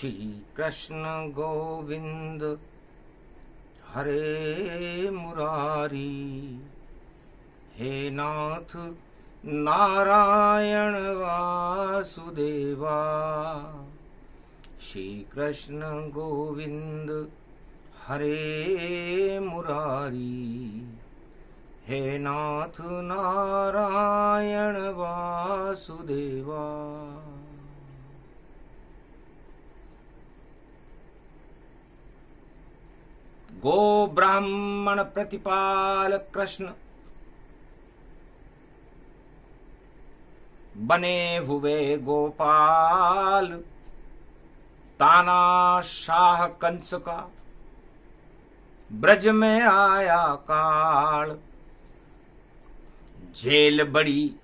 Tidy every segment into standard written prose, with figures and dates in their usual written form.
श्री कृष्ण गोविंद हरे मुरारी। हे नाथ नारायण वासुदेवा। श्री कृष्ण गोविंद हरे मुरारी। हे नाथ नारायण वासुदेवा। गो ब्राह्मण प्रतिपाल कृष्ण बने हुए गोपाल। तानाशाह कंस का ब्रज में आया काल। जेल बड़ी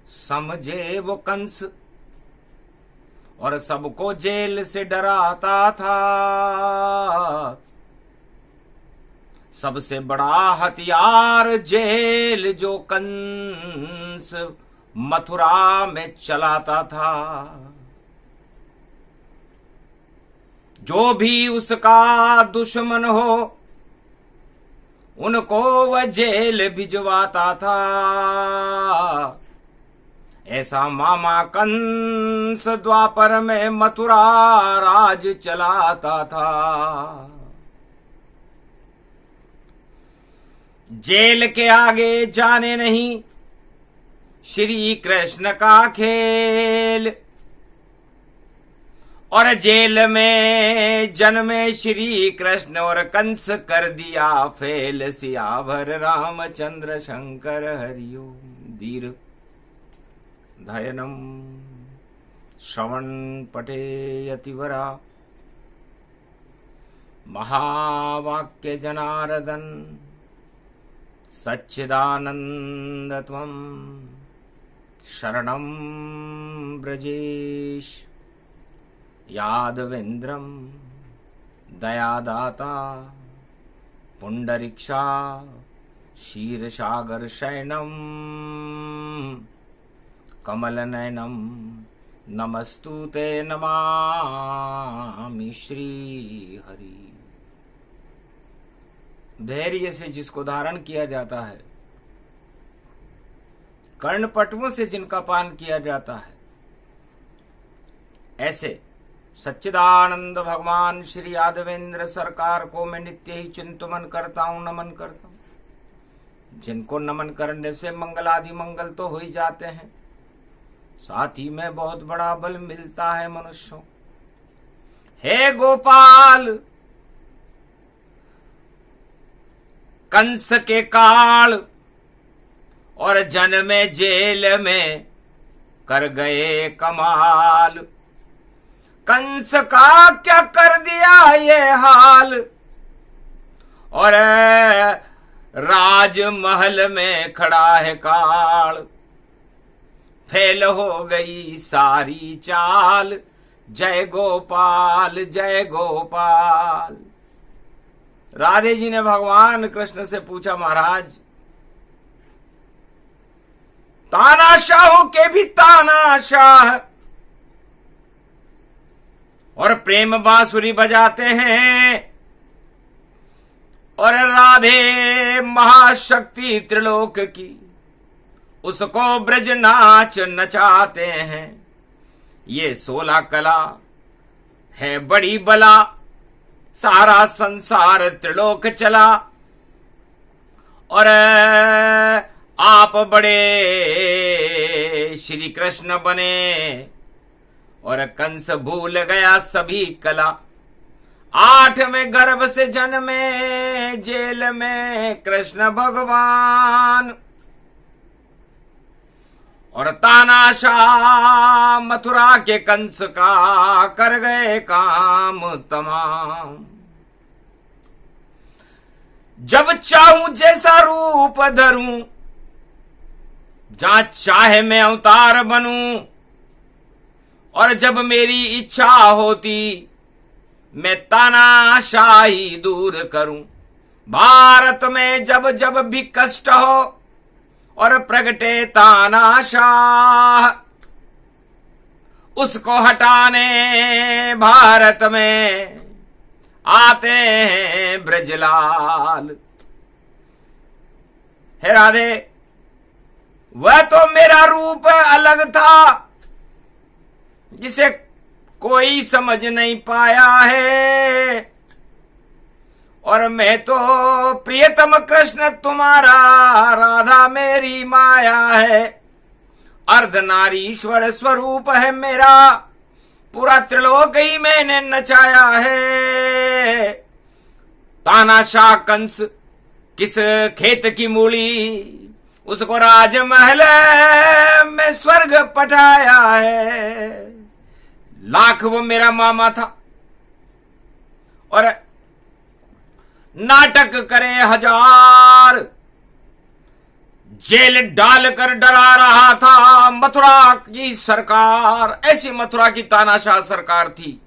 समझे वो कंस और सबको जेल से डराता था। सबसे बड़ा हथियार जेल जो कंस मथुरा में चलाता था। जो भी उसका दुश्मन हो उनको वह जेल भिजवाता था। ऐसा मामा कंस द्वापर में मथुरा राज चलाता था। जेल के आगे जाने नहीं श्री कृष्ण का खेल। और जेल में जन्मे श्री कृष्ण और कंस कर दिया फेल। सियावर रामचंद्र शंकर हरिओम। धीर धयनम श्रवण पटे यतिवरा। महावाक्य जनार्दन सच्चिदानंद त्वं शरणं ब्रजेश। यादवेन्द्रं दयादाता पुंडरीक्षा क्षीरसागर शयनं कमलनयनं नमस्तुते नमामि श्रीहरि। धैर्य से जिसको धारण किया जाता है, कर्णपटुओं से जिनका पान किया जाता है, ऐसे सच्चिदानंद भगवान श्री यादवेंद्र सरकार को मैं नित्य ही चिंतन करता हूं, नमन करता हूं। जिनको नमन करने से मंगल आदि मंगल तो हो ही जाते हैं, साथ ही में बहुत बड़ा बल मिलता है मनुष्यों। हे गोपाल, कंस के काल और जन्मे जेल में कर गए कमाल। कंस का क्या कर दिया ये हाल। और राजमहल में खड़ा है काल। फेल हो गई सारी चाल। जय गोपाल जय गोपाल। राधे जी ने भगवान कृष्ण से पूछा, महाराज तानाशाहों के भी तानाशाह और प्रेम बांसुरी बजाते हैं, और राधे महाशक्ति त्रिलोक की उसको ब्रज नाच नचाते हैं। ये 16 कला है बड़ी बला। सारा संसार त्रिलोक चला और आप बड़े श्री कृष्ण बने और कंस भूल गया सभी कला। 8वें गर्भ से जन्मे जेल में कृष्ण भगवान, और तानाशाह मथुरा के कंस का कर गए काम तमाम। जब चाहूं जैसा रूप धरूं, जहां चाहे मैं अवतार बनूं, और जब मेरी इच्छा होती मैं तानाशाही दूर करूं। भारत में जब जब भी कष्ट हो और प्रगटे तानाशाह, उसको हटाने भारत में आते हैं ब्रजलाल। हे राधे, वह तो मेरा रूप अलग था जिसे कोई समझ नहीं पाया है, और मैं तो प्रियतम कृष्ण तुम्हारा, राधा मेरी माया है। अर्धनारीश्वर स्वरूप है मेरा, पूरा त्रिलोक ही मैंने नचाया है। तानाशाह कंस किस खेत की मूली, उसको राजमहल में स्वर्ग पठाया है। लाख वो मेरा मामा था, और नाटक करे हजार, जेल डालकर डरा रहा था मथुरा की सरकार। ऐसी मथुरा की तानाशाह सरकार थी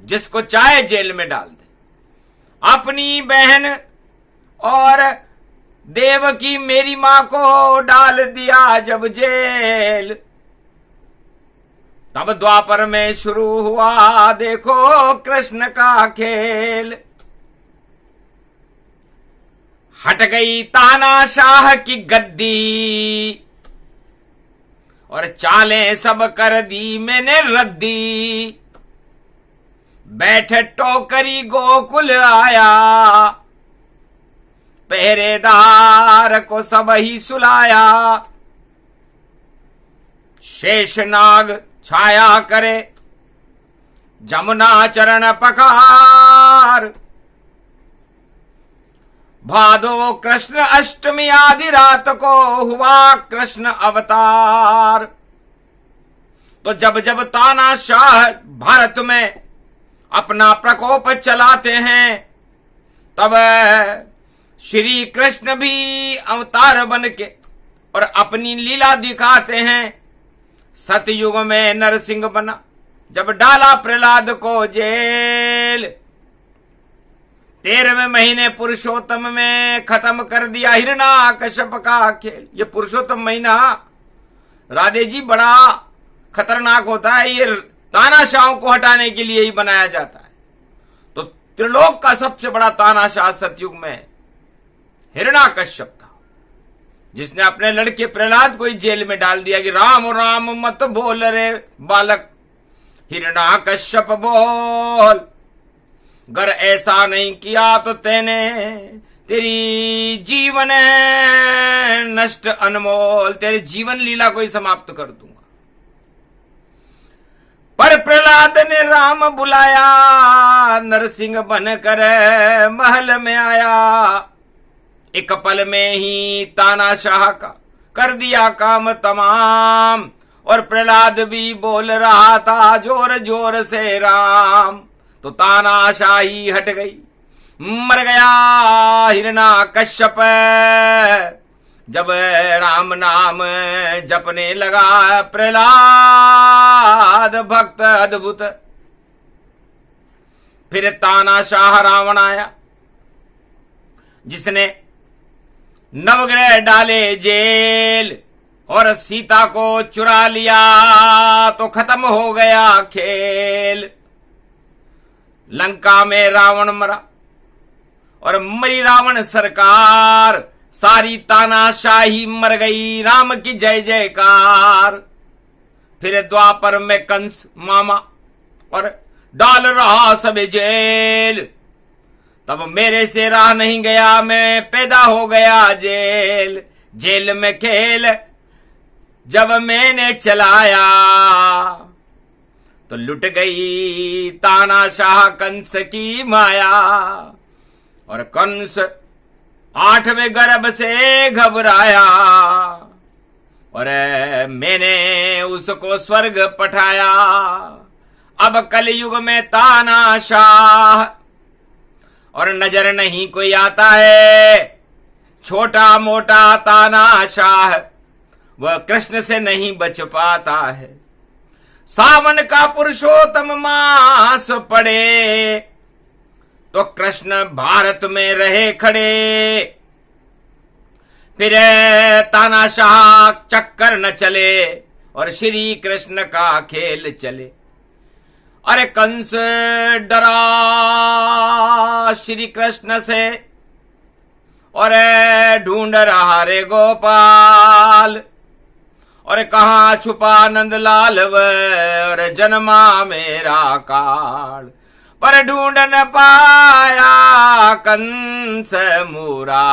जिसको चाहे जेल में डाल दे। अपनी बहन और देवकी मेरी मां को डाल दिया जब जेल, तब द्वापर में शुरू हुआ देखो कृष्ण का खेल। हट गई तानाशाह की गद्दी, और चालें सब कर दी मैंने रद्दी। बैठ टोकरी गोकुल आया, पहरेदार को सब ही सुलाया। शेषनाग छाया करे जमुना चरण पकार। भादो कृष्ण अष्टमी आदि रात को हुआ कृष्ण अवतार। तो जब जब तानाशाह भारत में अपना प्रकोप चलाते हैं, तब श्री कृष्ण भी अवतार बन के और अपनी लीला दिखाते हैं। सतयुग में नरसिंह बना जब डाला प्रहलाद को जेल। 13वें महीने पुरुषोत्तम में खत्म कर दिया हिरण्याकश्यप का खेल। ये पुरुषोत्तम महीना राधे जी बड़ा खतरनाक होता है, ये तानाशाहों को हटाने के लिए ही बनाया जाता है। तो त्रिलोक का सबसे बड़ा तानाशाह सतयुग में हिरण्याकश्यप था, जिसने अपने लड़के प्रहलाद को ही जेल में डाल दिया कि राम राम मत बोल रे बालक, हिरण्याकश्यप बोल, अगर ऐसा नहीं किया तो तेरी जीवन नष्ट अनमोल, तेरे जीवन लीला को ही समाप्त कर दूंगा। पर प्रहलाद ने राम बुलाया, नरसिंह बनकर महल में आया। एक पल में ही तानाशाह का कर दिया काम तमाम, और प्रहलाद भी बोल रहा था जोर जोर से राम। तो तानाशाही हट गई, मर गया हिरण्याकश्यप जब राम नाम जपने लगा प्रहलाद भक्त अद्भुत। फिर तानाशाह रावण आया, जिसने नवग्रह डाले जेल और सीता को चुरा लिया, तो खत्म हो गया खेल। लंका में रावण मरा और मरी रावण सरकार, सारी तानाशाही मर गई, राम की जय जयकार। फिर द्वापर में कंस मामा और डाल रहा सब जेल, तब मेरे से रहा नहीं गया, मैं पैदा हो गया जेल। जेल में खेल जब मैंने चलाया, तो लुट गई तानाशाह कंस की माया। और कंस 8वें गर्भ से घबराया, और मैंने उसको स्वर्ग पठाया। अब कलयुग में तानाशाह और नजर नहीं कोई आता है। छोटा मोटा तानाशाह वह कृष्ण से नहीं बच पाता है। सावन का पुरुषोत्तम मास पड़े, तो कृष्ण भारत में रहे खड़े। फिर तानाशाह चक्कर न चले और श्री कृष्ण का खेल चले। अरे कंस डरा श्री कृष्ण से और ढूंढ रहा रे गोपाल, और कहाँ छुपा नंदलाल और जन्मा मेरा काल, पर ढूंढ न पाया कंस मुरारी,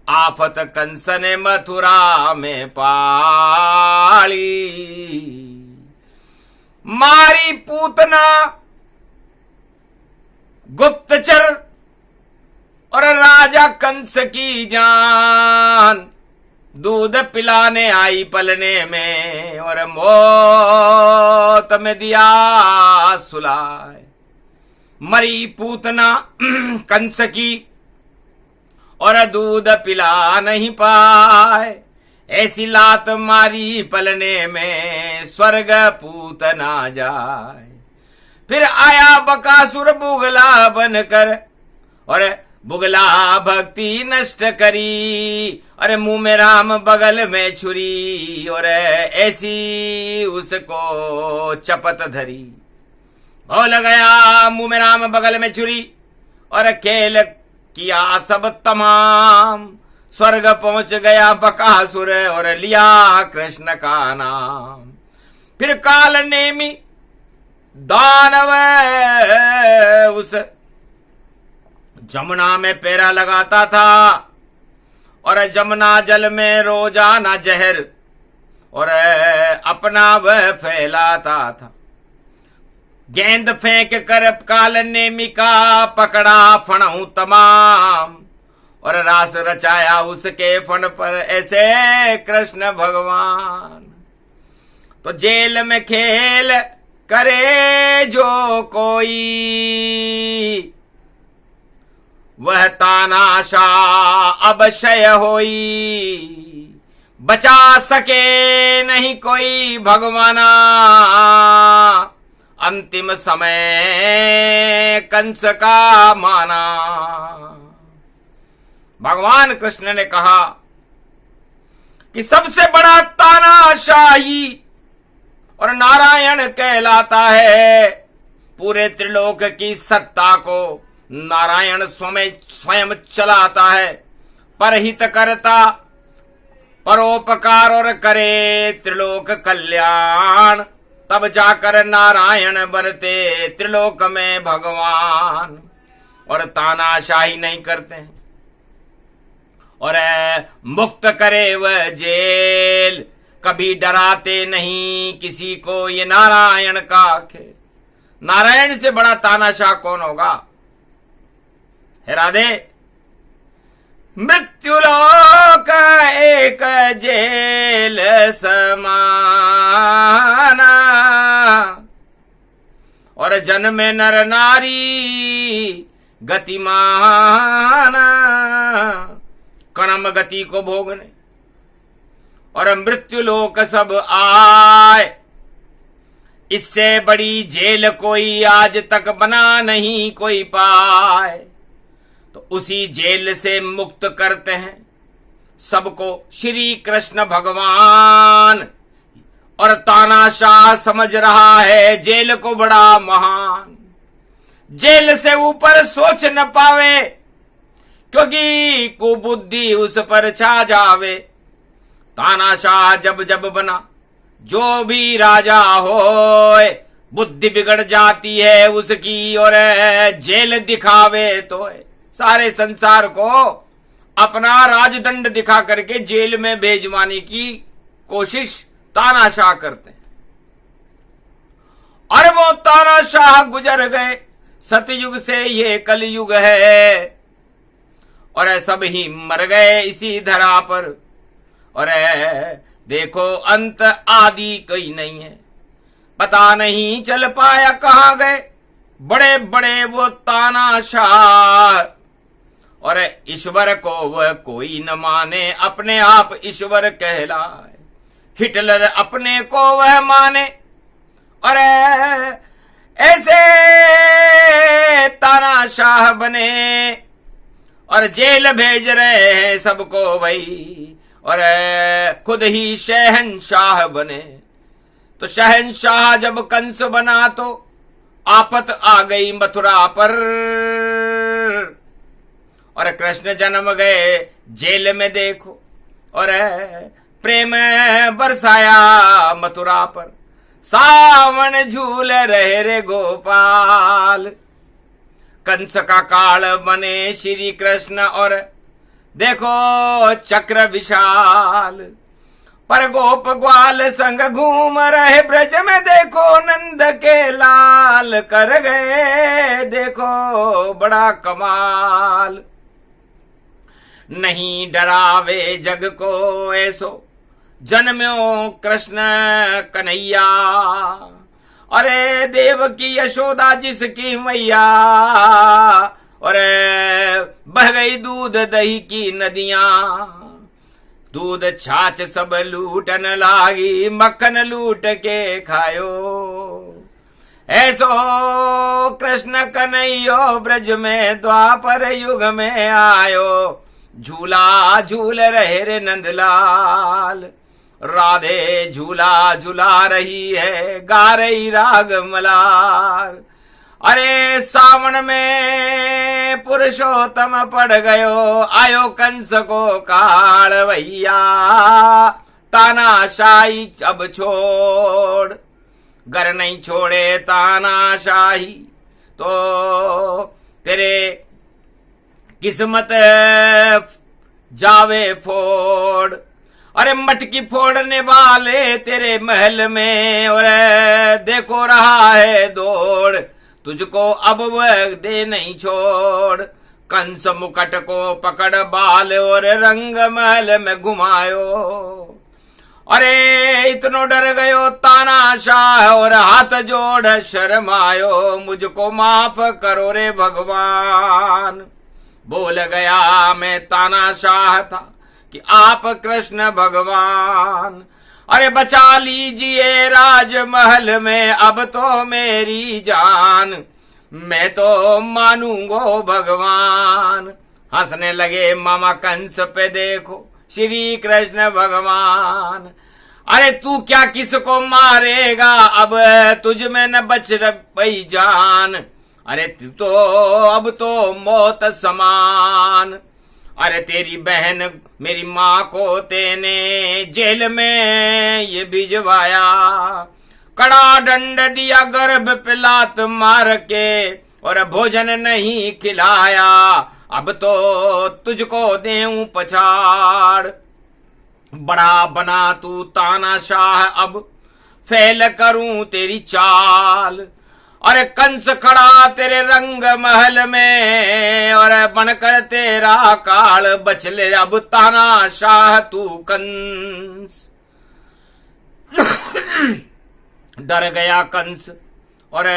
आफत कंस ने मथुरा में पाली, मारी पूतना गुप्तचर और राजा कंस की जान, दूध पिलाने आई पलने में और मौत में दिया सुलाए। मरी पूतना कंस की और दूध पिला नहीं पाए, ऐसी लात मारी पलने में स्वर्ग पूतना जाए। फिर आया बकासुर बुगला बनकर और बुगला भक्ति नष्ट करी, अरे मुंह में राम बगल में छुरी और ऐसी उसको चपत धरी। बोल गया मुंह में राम बगल में छुरी और खेल किया सब तमाम, स्वर्ग पहुंच गया बकासुर और लिया कृष्ण का नाम। फिर काल नेमी दानव उस जमुना में पैरा लगाता था और जमुना जल में रोजाना जहर और अपना वह फैलाता था। गेंद फेंक कर काल नेमी का पकड़ा फणऊ तमाम और रास रचाया उसके फण पर ऐसे कृष्ण भगवान। तो जेल में खेल करे जो कोई, वह तानाशाह अब क्षय होई, बचा सके नहीं कोई भगवाना, अंतिम समय कंस का माना। भगवान कृष्ण ने कहा कि सबसे बड़ा तानाशाही और नारायण कहलाता है। पूरे त्रिलोक की सत्ता को नारायण स्वयं चलाता है, परहित करता परोपकार और करे त्रिलोक कल्याण, तब जाकर नारायण बनते त्रिलोक में भगवान। और तानाशाही नहीं करते हैं और मुक्त करे वह जेल, कभी डराते नहीं किसी को ये नारायण का खेल। नारायण से बड़ा तानाशाह कौन होगा? हे राधे, मृत्युलोक एक जेल समाना और जन्म नर नारी गतिमाना, कर्म गति को भोगने और मृत्युलोक सब आए, इससे बड़ी जेल कोई आज तक बना नहीं कोई पाए। तो उसी जेल से मुक्त करते हैं सबको श्री कृष्ण भगवान। और तानाशाह समझ रहा है जेल को बड़ा महान, जेल से ऊपर सोच न पावे, क्योंकि कुबुद्धि उस पर छा जावे। तानाशाह जब जब बना जो भी राजा होए, बुद्धि बिगड़ जाती है उसकी और जेल दिखावे तो सारे संसार को अपना राजदंड दिखा करके जेल में भेजवाने की कोशिश तानाशाह करते हैं। और वो तानाशाह गुजर गए, सतयुग से ये कलयुग है और सब ही मर गए इसी धरा पर। और देखो अंत आदि कोई नहीं है, पता नहीं चल पाया कहां गए बड़े बड़े वो तानाशाह। और ईश्वर को वह कोई न माने, अपने आप ईश्वर कहलाए। हिटलर अपने को वह माने और ऐसे तानाशाह बने और जेल भेज रहे हैं सबको भाई, और खुद ही शहंशाह बने। तो शहंशाह जब कंस बना तो आफत आ गई मथुरा पर, और कृष्ण जन्म गए जेल में देखो, और प्रेम बरसाया मथुरा पर, सावन झूल रहे रे गोपाल। कंस का काल बने श्री कृष्ण और देखो चक्र विशाल, पर गोप ग्वाल संग घूम रहे ब्रज में, देखो नंद के लाल कर गए देखो बड़ा कमाल। नहीं डरावे जग को ऐसो जन्म्यो कृष्ण कन्हैया, अरे देव की यशोदा जिसकी मैया, और बह गई दूध दही की नदियां, दूध छाछ सब लूटन लागी, मक्खन लूट के खायो। ऐसो कृष्ण कन्हैयो ब्रज में द्वापर युग में आयो, झूला झूल रहे रे नंदलाल। राधे झूला झूला रही है, गा रही राग मलार। अरे सावन में पुरुषोत्तम पड़ गयो, आयो कंस को काल भैया। तानाशाही अब छोड़, घर नहीं छोड़े तानाशाही तो तेरे किस्मत जावे फोड़। अरे मटकी फोड़ने वाले तेरे महल में, और देखो रहा है दौड़, तुझको अब वह दे नहीं छोड़। कंस मुकट को पकड़ बाल और रंग महल में घुमायो। अरे इतनो डर गयो तानाशाह और हाथ जोड़ शर्मायो, मुझको माफ करो रे भगवान। बोल गया मैं तानाशाह था कि आप कृष्ण भगवान। अरे बचा लीजिए राजमहल में अब तो मेरी जान, मैं तो मानूंगो भगवान। हंसने लगे मामा कंस पे देखो श्री कृष्ण भगवान। अरे तू क्या किसको मारेगा, अब तुझ में न बच पई जान। अरे तू तो अब तो मौत समान। अरे तेरी बहन मेरी माँ को तेने जेल में ये भिजवाया, कड़ा दंड दिया गर्भ पे लात मार के, और भोजन नहीं खिलाया। अब तो तुझको देऊं पछाड़, बड़ा बना तू तानाशाह अब फैल करूं तेरी चाल। अरे कंस खड़ा तेरे रंग महल में, और बनकर तेरा काल बच ले अब तानाशाह तू कंस। डर गया कंस और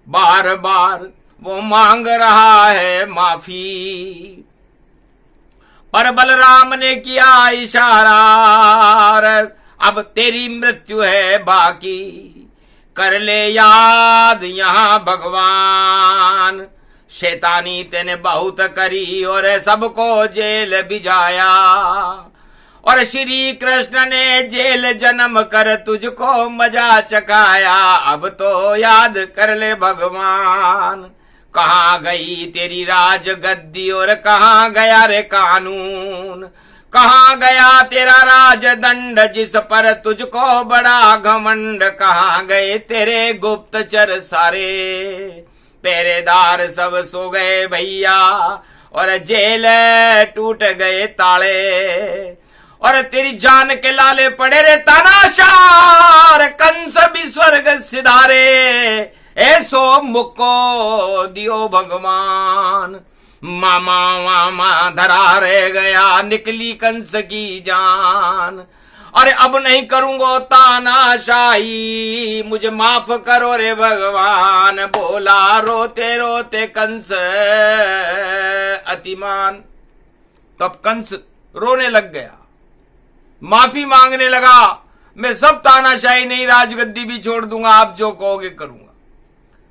बार बार वो मांग रहा है माफी, पर बलराम ने किया इशारा, अब तेरी मृत्यु है बाकी, कर ले याद यहाँ भगवान। शैतानी तेने बहुत करी और सबको जेल भिजाया, और श्री कृष्ण ने जेल जन्म कर तुझको मजा चखाया। अब तो याद कर ले भगवान, कहाँ गई तेरी राज गद्दी और कहाँ गया रे कानून, कहाँ गया तेरा राजदंड जिस पर तुझको बड़ा घमंड, कहाँ गए तेरे गुप्तचर सारे, पहरेदार सब सो गए भैया, और जेल टूट गए ताले, और तेरी जान के लाले पड़े रे तानाशाह। कंस भी स्वर्ग सिधारे, ऐसो मुक्को दियो भगवान। मामा मामा धरा रह गया, निकली कंस की जान। अरे अब नहीं करूंगो तानाशाही, मुझे माफ करो रे भगवान। बोला रोते रोते कंस अतिमान। तब कंस रोने लग गया, माफी मांगने लगा, मैं सब तानाशाही नहीं राजगद्दी भी छोड़ दूंगा, आप जो कहोगे करूंगा।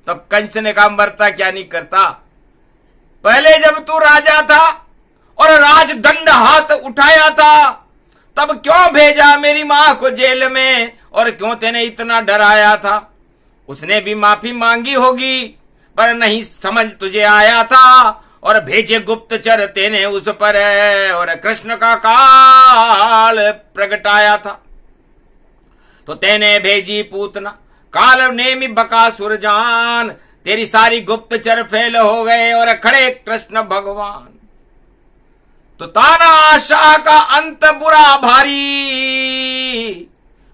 तब कंस ने कहा मरता क्या नहीं करता, पहले जब तू राजा था और राजदंड हाथ उठाया था, तब क्यों भेजा मेरी मां को जेल में, और क्यों तेने इतना डराया था। उसने भी माफी मांगी होगी, पर नहीं समझ तुझे आया था, और भेजे गुप्तचर तेने उस पर, और कृष्ण का काल प्रगटाया था। तो तेने भेजी पूतना काल नेमी बकासुर जान, तेरी सारी गुप्तचर फेल हो गए और खड़े कृष्ण भगवान। तो तानाशाह का अंत बुरा भारी,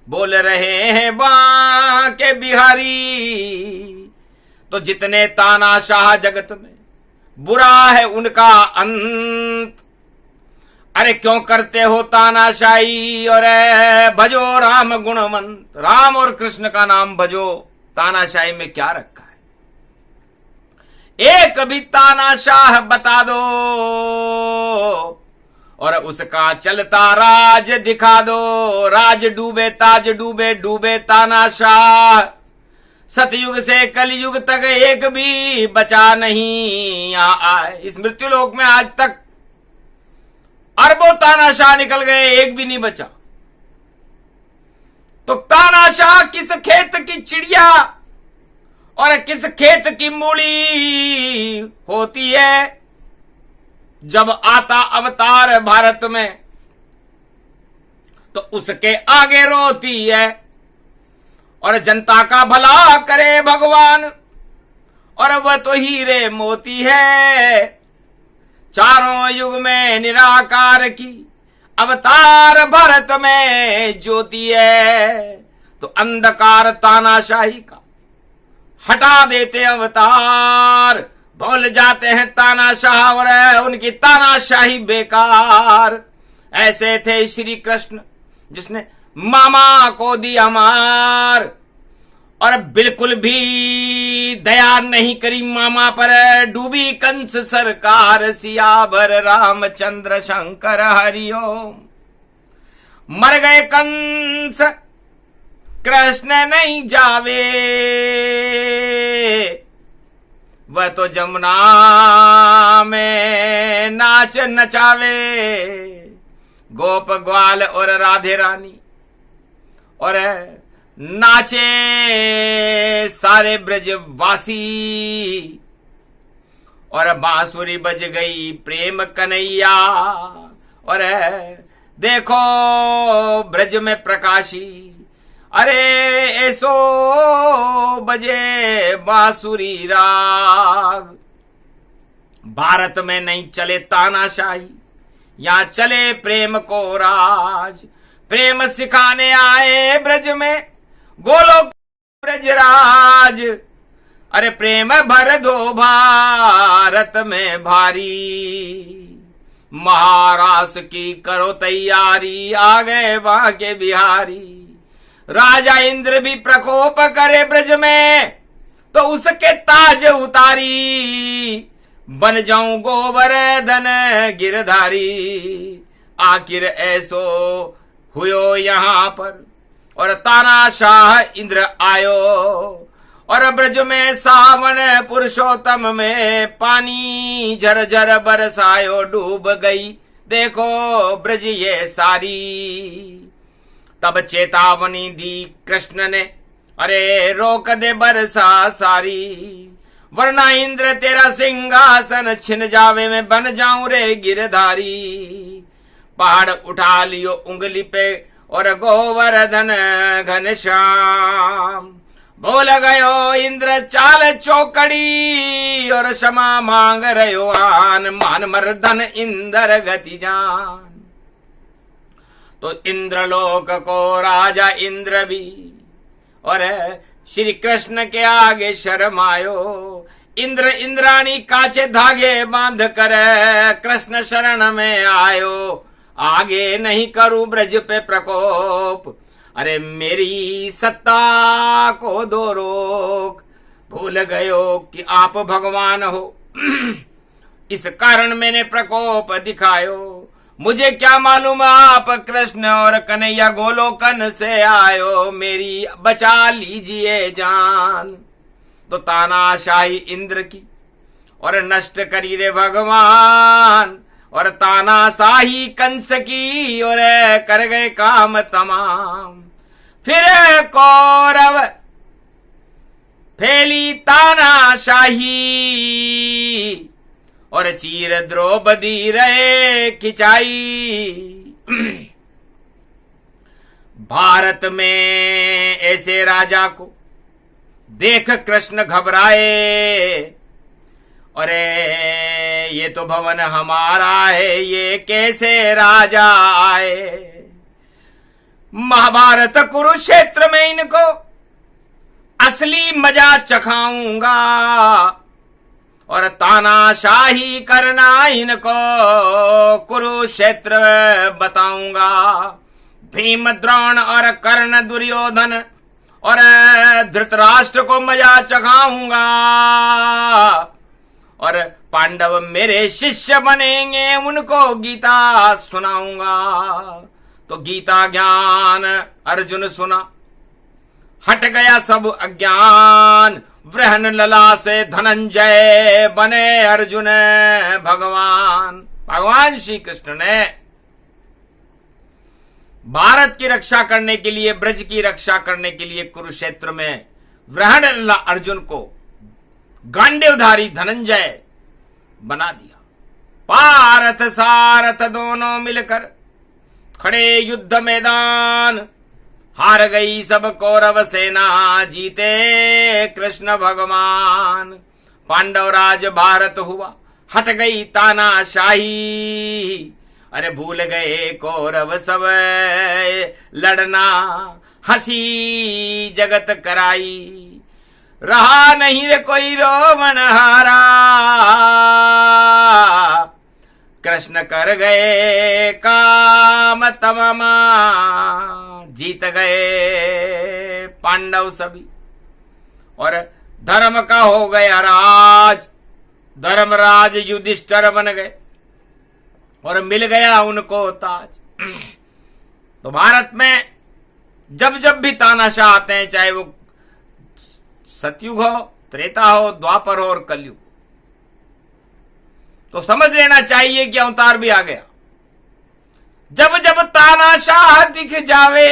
बोल रहे हैं बांके बिहारी। तो जितने तानाशाह जगत में, बुरा है उनका अंत। अरे क्यों करते हो तानाशाही, और भजो राम गुणवंत। राम और कृष्ण का नाम भजो, तानाशाही में क्या रखा है। एक भी तानाशाह बता दो, और उसका चलता राज दिखा दो। राज डूबे ताज डूबे, डूबे तानाशाह। सतयुग से कलयुग तक एक भी बचा नहीं आए। इस मृत्युलोक में आज तक अरबों तानाशाह निकल गए, एक भी नहीं बचा। तो तानाशाह किस खेत की चिड़िया और किस खेत की मूली होती है। जब आता अवतार भारत में, तो उसके आगे रोती है। और जनता का भला करे भगवान, और वह तो हीरे मोती है। चारों युग में निराकार की अवतार भारत में ज्योति है। तो अंधकार तानाशाही का हटा देते अवतार, भूल जाते हैं तानाशाह और उनकी तानाशाही बेकार। ऐसे थे श्री कृष्ण जिसने मामा को दिया मार, और बिल्कुल भी दया नहीं करी मामा पर। डूबी कंस सरकार, सियावर रामचंद्र शंकर हरिओम। मर गए कंस, कृष्ण नहीं जावे, वह तो जमुना में नाच नचावे। गोप ग्वाल और राधे रानी और नाचे सारे ब्रजवासी, और बांसुरी बज गई प्रेम कन्हैया। और देखो ब्रज में प्रकाशी, अरे ऐसो बजे बांसुरी राग। भारत में नहीं चले तानाशाही, यहां चले प्रेम को राज। प्रेम सिखाने आए ब्रज में गोलोक ब्रजराज। अरे प्रेम भर दो भारत में भारी, महारास की करो तैयारी, आ गए वहां के बिहारी। राजा इंद्र भी प्रकोप करे ब्रज में, तो उसके ताज उतारी। बन जाऊं गोवर्धन गिरधारी, आखिर ऐसो हुयो यहां पर। और तानाशाह इंद्र आयो, और ब्रज में सावन पुरुषोत्तम में पानी झरझर बरसायो। डूब गई देखो ब्रज ये सारी। तब चेतावनी दी कृष्ण ने, अरे रोक दे बरसा सारी, वरना इंद्र तेरा सिंहासन छिन जावे, मैं बन जाऊं रे गिरधारी। पहाड़ उठा लियो उंगली पे और गोवर्धन घनश्याम। बोल गयो इंद्र चाल चौकड़ी, और क्षमा मांग रयो आन, मान मर्दन इंद्र गति जान। तो इंद्रलोक को राजा इंद्र भी और श्री कृष्ण के आगे शर्मायो। इंद्र इंद्राणी काचे धागे बांध कर कृष्ण शरण में आयो। आगे नहीं करूं ब्रज पे प्रकोप, अरे मेरी सत्ता को दो रोक। भूल गयो कि आप भगवान हो, इस कारण मैंने प्रकोप दिखायो। मुझे क्या मालूम आप कृष्ण और कन्हैया गोलोकन से आयो, मेरी बचा लीजिए जान। तो तानाशाही इंद्र की और नष्ट करी रे भगवान, और तानाशाही कंस की और कर गए काम तमाम। फिर कौरव फैली तानाशाही और चीर द्रौपदी रहे खिंचाई। भारत में ऐसे राजा को देख कृष्ण घबराए, अरे ये तो भवन हमारा है, ये कैसे राजा आए। महाभारत कुरुक्षेत्र में इनको असली मजा चखाऊंगा और तानाशाही करना इनको कुरुक्षेत्र बताऊंगा। भीम, द्रोण और कर्ण, दुर्योधन और धृतराष्ट्र को मजा चखाऊंगा और पांडव मेरे शिष्य बनेंगे, उनको गीता सुनाऊंगा। तो गीता ज्ञान अर्जुन सुना, हट गया सब अज्ञान, वृहन लला से धनंजय बने अर्जुन भगवान। भगवान श्री कृष्ण ने भारत की रक्षा करने के लिए, ब्रज की रक्षा करने के लिए कुरुक्षेत्र में वृहन लला अर्जुन को गांडीवधारी धनंजय बना दिया। पारथ सारथ दोनों मिलकर खड़े युद्ध मैदान, हार गई सब कौरव सेना, जीते कृष्ण भगवान। पांडव राज भारत हुआ, हट गई तानाशाही, अरे भूल गए कौरव सब लड़ना, हंसी जगत कराई। रहा नहीं रे कोई रोवन हारा, कृष्ण कर गए काम तमाम, जीत गए पांडव सभी और धर्म का हो गया राज। धर्मराज युधिष्ठिर बन गए और मिल गया उनको ताज। तो भारत में जब जब भी तानाशाह आते हैं, चाहे वो सतयुग हो, त्रेता हो, द्वापर हो और कलयुग, तो समझ लेना चाहिए कि अवतार भी आ गया। जब जब तानाशाह दिख जावे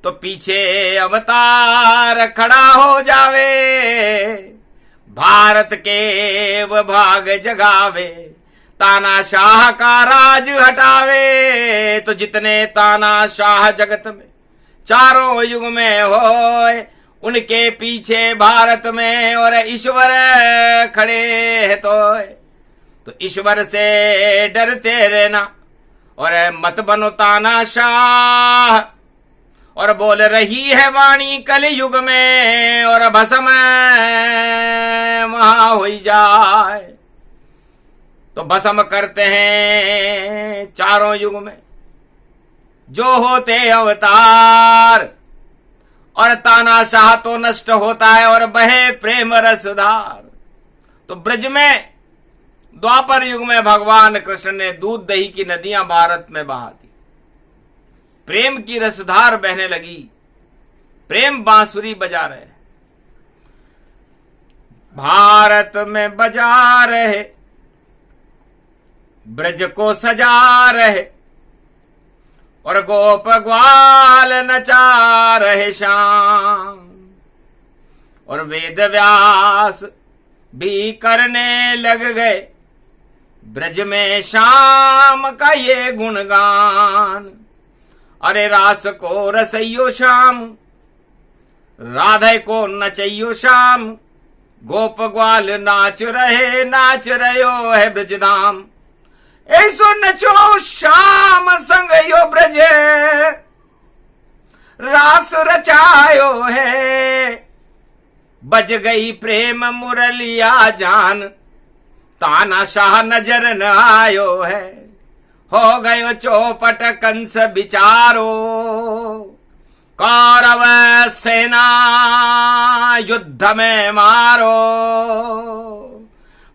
तो पीछे अवतार खड़ा हो जावे, भारत के वो भाग जगावे, तानाशाह का राज हटावे। तो जितने तानाशाह जगत में चारों युग में होए, उनके पीछे भारत में और ईश्वर खड़े हैं। तो ईश्वर से डरते रहना और मत बनो तानाशाह। और बोल रही है वाणी कल युग में और भस्म वहां हो जाए। तो भस्म करते हैं चारों युग में जो होते अवतार, और तानाशाह तो नष्ट होता है और बहे प्रेम रसधार। तो ब्रज में द्वापर युग में भगवान कृष्ण ने दूध दही की नदियां भारत में बहा दी, प्रेम की रसधार बहने लगी, प्रेम बांसुरी बजा रहे, भारत में बजा रहे, ब्रज को सजा रहे और गोप ग्वाल नचा रहे शाम। और वेद व्यास भी करने लग गए ब्रज में शाम का ये गुणगान। अरे रास को रसइयो शाम, राधे को नचइयो शाम, गोप ग्वाल नाच रहे है ब्रजधाम। ऐसो नचो शाम संग यो ब्रज, रास रचायो है, बज गई प्रेम मुरलिया जान, तानाशाह नजर न आयो है। हो गयो चौपट कंस बिचारो, कौरव सेना युद्ध में मारो।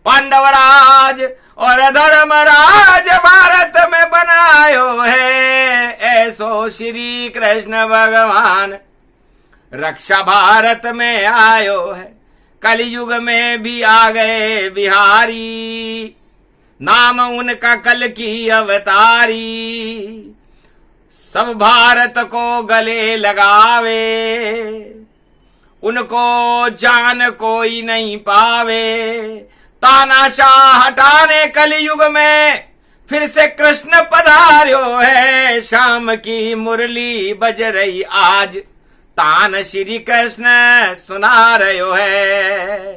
पांडवराज और धर्मराज भारत में बनायो है, ऐसो श्री कृष्ण भगवान रक्षा भारत में आयो है। कलयुग में भी आ गए बिहारी, नाम उनका कल की अवतारी। सब भारत को गले लगावे, उनको जान कोई नहीं पावे। तानाशाह हटाने कलयुग में फिर से कृष्ण पधार्यो है, शाम की मुरली बज रही आज, तान श्री कृष्ण सुना रहो है।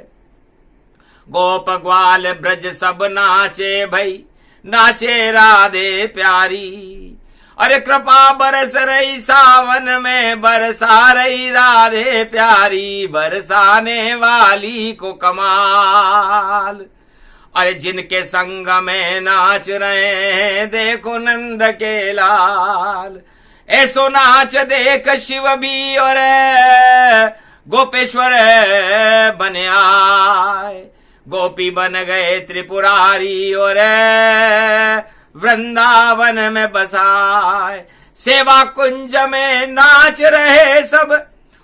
गोप ग्वाल ब्रज सब नाचे भई, नाचे राधे प्यारी। अरे कृपा बरस रही सावन में, बरसा रही राधे प्यारी, बरसाने वाली को कमाल। अरे जिनके संग में नाच रहे हैं देखो नंद के लाल, ऐसो नाच देख शिव भी और गोपेश्वर बने आए। गोपी बन गए त्रिपुरारी और वृंदावन में बसाए। सेवा कुंज में नाच रहे सब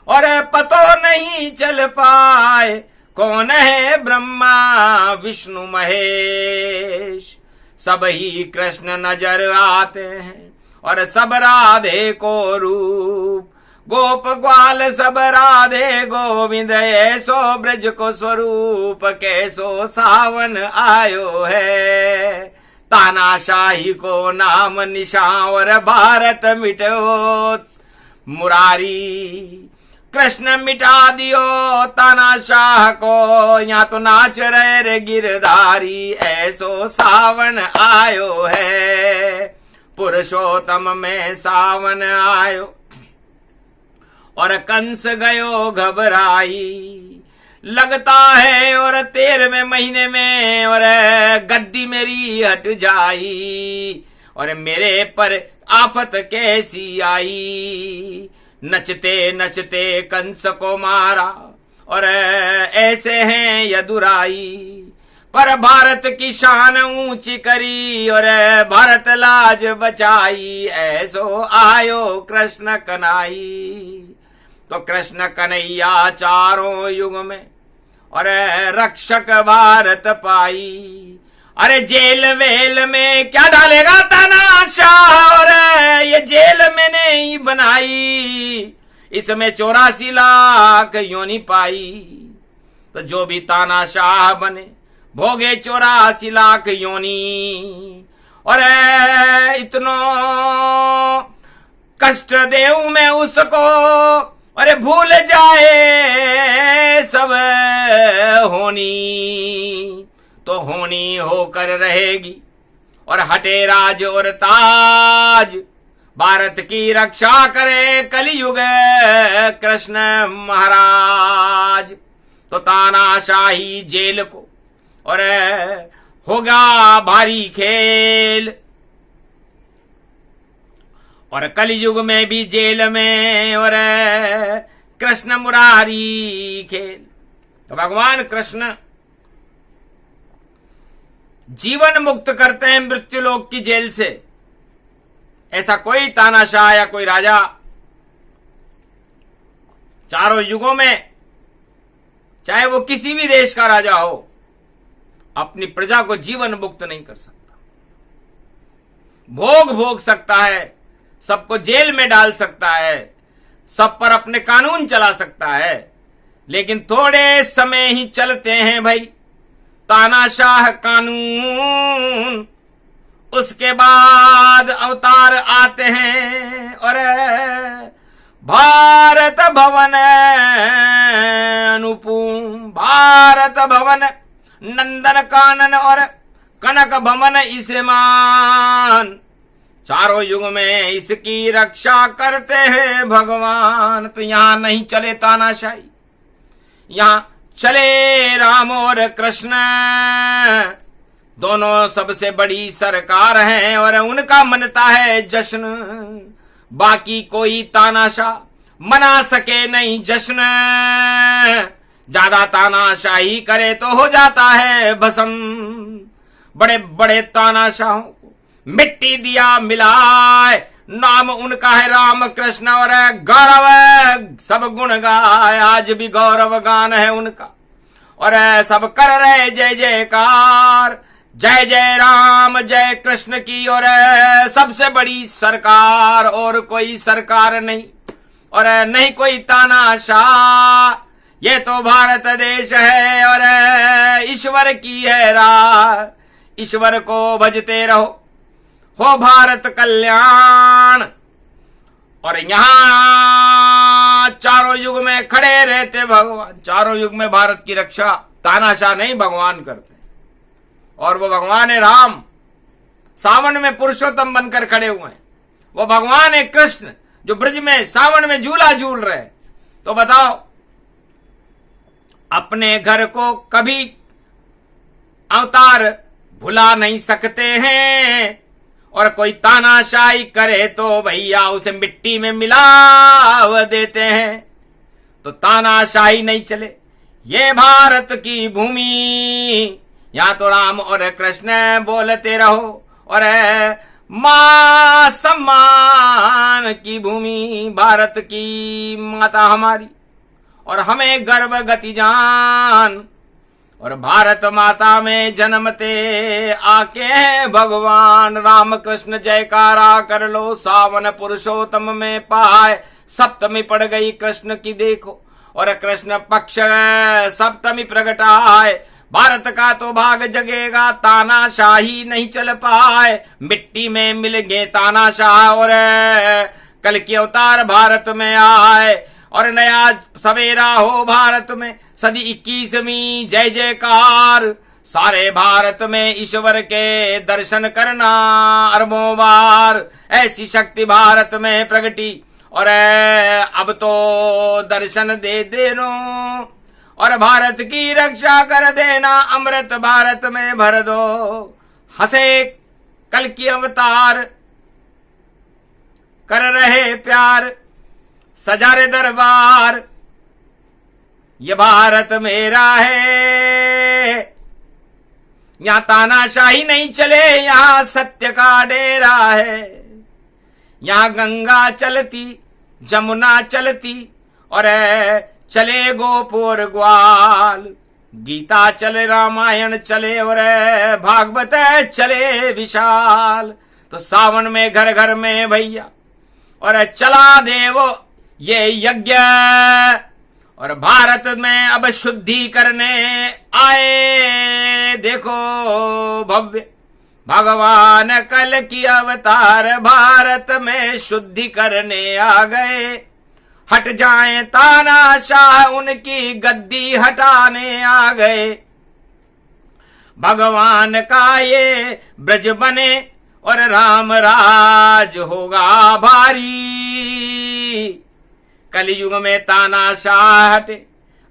और पतो नहीं चल पाए, कौन है ब्रह्मा विष्णु महेश। सब ही कृष्ण नजर आते हैं और सब राधे को रूप। गोप ग्वाल सब राधे गोविंद, ऐसो ब्रज को स्वरूप, कैसो सावन आयो है। तानाशाही को नाम निशान और भारत मिटो मुरारी। कृष्ण मिटा दियो तानाशाह को, यहाँ तो नाच रहे रे गिरधारी, ऐसो सावन आयो है। पुरुषोत्तम में सावन आयो और कंस गयो घबराई। लगता है और 13वें महीने में और गद्दी मेरी हट जाई, और मेरे पर आफत कैसी आई। नचते नचते कंस को मारा और ऐसे हैं यदुराई। पर भारत की शान ऊंची करी और भारत लाज बचाई, ऐसो आयो कृष्ण कन्हैया। तो कृष्ण कन्हैया चारों युग में और रक्षक भारत पाई। अरे जेल वेल में क्या डालेगा तानाशाह, और ये जेल मैंने ही बनाई, इसमें 84 लाख योनि पाई। तो जो भी तानाशाह बने भोगे 84 लाख योनि, और इतनो कष्ट देऊं मैं उसको, अरे भूल जाए सब होनी। तो होनी होकर रहेगी और हटे राज और ताज, भारत की रक्षा करे कलयुग कृष्ण महाराज। तो तानाशाही जेल को और होगा भारी खेल, और कलयुग में भी जेल में और कृष्ण मुरारी खेल। तो भगवान कृष्ण जीवन मुक्त करते हैं मृत्युलोक की जेल से। ऐसा कोई तानाशाह या कोई राजा चारों युगों में, चाहे वो किसी भी देश का राजा हो, अपनी प्रजा को जीवन मुक्त नहीं कर सकता। भोग सकता है, सबको जेल में डाल सकता है, सब पर अपने कानून चला सकता है, लेकिन थोड़े समय ही चलते हैं भाई तानाशाह कानून। उसके बाद अवतार आते हैं और भारत भवन अनुपम, भारत भवन नंदन कानन और कनक भवन इसे मान। चारों युग में इसकी रक्षा करते हैं भगवान। तो यहां नहीं चले तानाशाही, यहां चले राम और कृष्ण, दोनों सबसे बड़ी सरकार हैं और उनका मनता है जश्न। बाकी कोई तानाशाह मना सके नहीं जश्न, ज्यादा तानाशाही करे तो हो जाता है भस्म। बड़े बड़े तानाशाहों को मिट्टी दिया मिलाए, नाम उनका है राम कृष्ण और गौरव सब गुण गाए। आज भी गौरव गान है उनका और सब कर रहे जय जयकार। जय जय राम जय कृष्ण की और सबसे बड़ी सरकार और कोई सरकार नहीं और नहीं कोई तानाशाह। ये तो भारत देश है और ईश्वर की है राह। ईश्वर को भजते रहो हो भारत कल्याण। और यहां चारों युग में खड़े रहते भगवान। चारों युग में भारत की रक्षा तानाशाह नहीं भगवान करते। और वो भगवान है राम, सावन में पुरुषोत्तम बनकर खड़े हुए हैं। वो भगवान है कृष्ण जो ब्रज में सावन में झूला झूल रहे। तो बताओ, अपने घर को कभी अवतार भुला नहीं सकते हैं और कोई तानाशाही करे तो भैया उसे मिट्टी में मिला देते हैं। तो तानाशाही नहीं चले। ये भारत की भूमि, यहां तो राम और कृष्ण बोलते रहो और मां सम्मान की भूमि भारत की माता हमारी और हमें गर्व गति जान। और भारत माता में जन्मते आके भगवान राम कृष्ण जयकारा कर लो। सावन पुरुषोत्तम में पाए सप्तमी पड़ गई कृष्ण की देखो और कृष्ण पक्ष सप्तमी प्रगटाए। भारत का तो भाग जगेगा, तानाशाही नहीं चल पाए। मिट्टी में मिल गए तानाशाह और कल की अवतार भारत में आए और नया सवेरा हो भारत में। सदी 21वीं जय जयकार। सारे भारत में ईश्वर के दर्शन करना अरबों बार। ऐसी शक्ति भारत में प्रगटी और अब तो दर्शन दे देनो और भारत की रक्षा कर देना। अमृत भारत में भर दो। हंसे कल की अवतार कर रहे प्यार, सजारे दरबार। ये भारत मेरा है, यहां तानाशाही नहीं चले, यहां सत्य का डेरा है। यहां गंगा चलती जमुना चलती और चले गोपुर ग्वाल। गीता चले रामायण चले और भागवत चले विशाल। तो सावन में घर घर में भैया और चला देवो ये यज्ञ और भारत में अब शुद्धि करने आए। देखो भव्य भगवान कल की अवतार भारत में शुद्धि करने आ गए। हट जाए तानाशाह उनकी गद्दी हटाने आ गए। भगवान का ये ब्रज बने और राम राज होगा भारी। कलयुग में तानाशाह हटे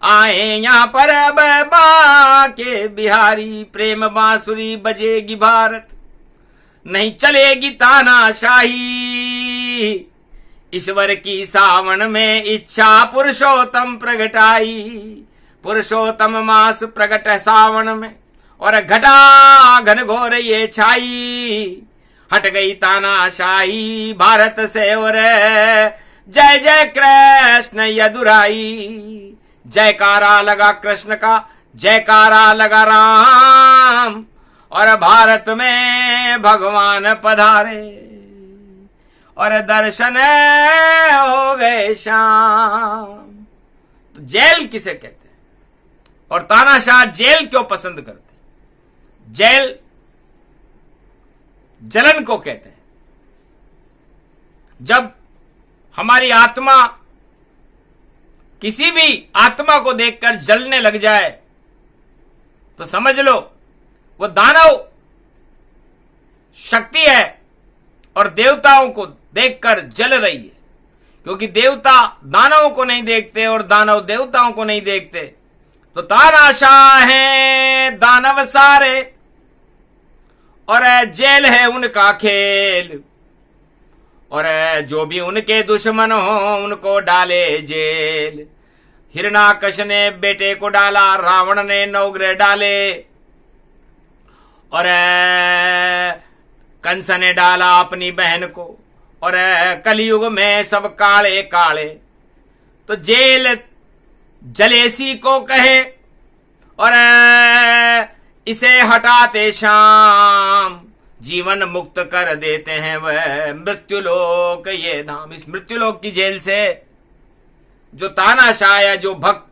आए यहाँ पर अब बाके बिहारी। प्रेम बांसुरी बजेगी भारत, नहीं चलेगी तानाशाही। ईश्वर की सावन में इच्छा पुरुषोत्तम प्रगटाई। पुरुषोत्तम मास प्रगट सावन में और घटा घन घोर ये छाई। हट गई तानाशाही भारत से और जय जय कृष्ण यदुराई। जयकारा लगा कृष्ण का, जयकारा लगा राम और भारत में भगवान पधारे और दर्शन हो गए शाम। तो जेल किसे कहते हैं और तानाशाह जेल क्यों पसंद करते हैं? जेल जलन को कहते हैं। जब हमारी आत्मा किसी भी आत्मा को देखकर जलने लग जाए तो समझ लो वो दानव शक्ति है और देवताओं को देखकर जल रही है। क्योंकि देवता दानवों को नहीं देखते और दानव देवताओं को नहीं देखते। तो तानाशाह है दानव सारे और जेल है उनका खेल। और जो भी उनके दुश्मन हो उनको डाले जेल। हिरणाकश ने बेटे को डाला, रावण ने 9 ग्रह डाले और कंस ने डाला अपनी बहन को। और कलयुग में सब काले काले। तो जेल जलेसी को कहे और इसे हटाते शाम जीवन मुक्त कर देते हैं वह मृत्युलोक ये धाम। इस मृत्युलोक की जेल से जो तानाशाह या जो भक्त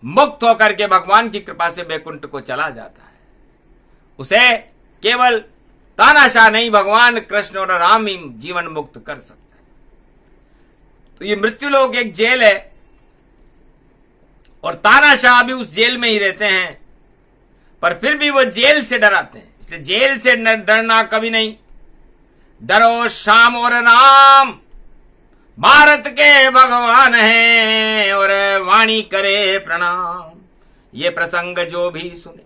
मुक्त होकर के भगवान की कृपा से बैकुंठ को चला जाता है, उसे केवल तानाशाह नहीं भगवान कृष्ण और राम ही जीवन मुक्त कर सकते हैं। तो ये मृत्युलोक एक जेल है और तानाशाह भी उस जेल में ही रहते हैं, पर फिर भी वो जेल से डराते हैं। इसलिए जेल से डरना कभी नहीं। डरो श्याम और राम, भारत के भगवान हैं और वाणी करे प्रणाम। ये प्रसंग जो भी सुने,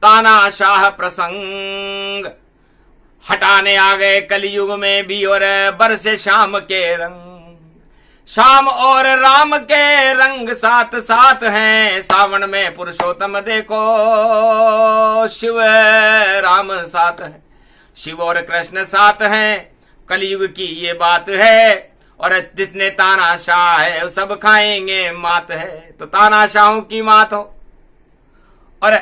तानाशाह प्रसंग हटाने आ गए कलयुग में भी और बरसे शाम के रंग। शाम और राम के रंग साथ साथ हैं, सावन में पुरुषोत्तम देखो शिव राम साथ है, शिव और कृष्ण साथ हैं। कलयुग की ये बात है और जितने तानाशाह है वो सब खाएंगे मात है। तो तानाशाहों की मात हो और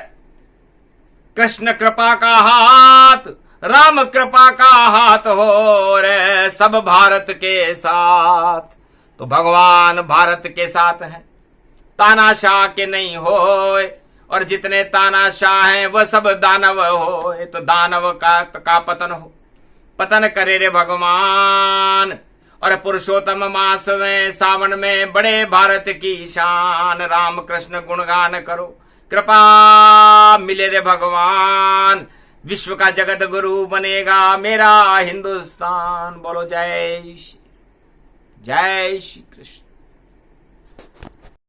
कृष्ण कृपा का हाथ, राम कृपा का हाथ हो और सब भारत के साथ। तो भगवान भारत के साथ हैं, तानाशाह के नहीं होए। और जितने तानाशाह हैं वह सब दानव होए, तो दानव का पतन हो, पतन करे रे भगवान। और पुरुषोत्तम मास में सावन में बड़े भारत की शान, राम कृष्ण गुणगान करो कृपा मिले रे भगवान। विश्व का जगत गुरु बनेगा मेरा हिंदुस्तान। बोलो जय श्री कृष्ण।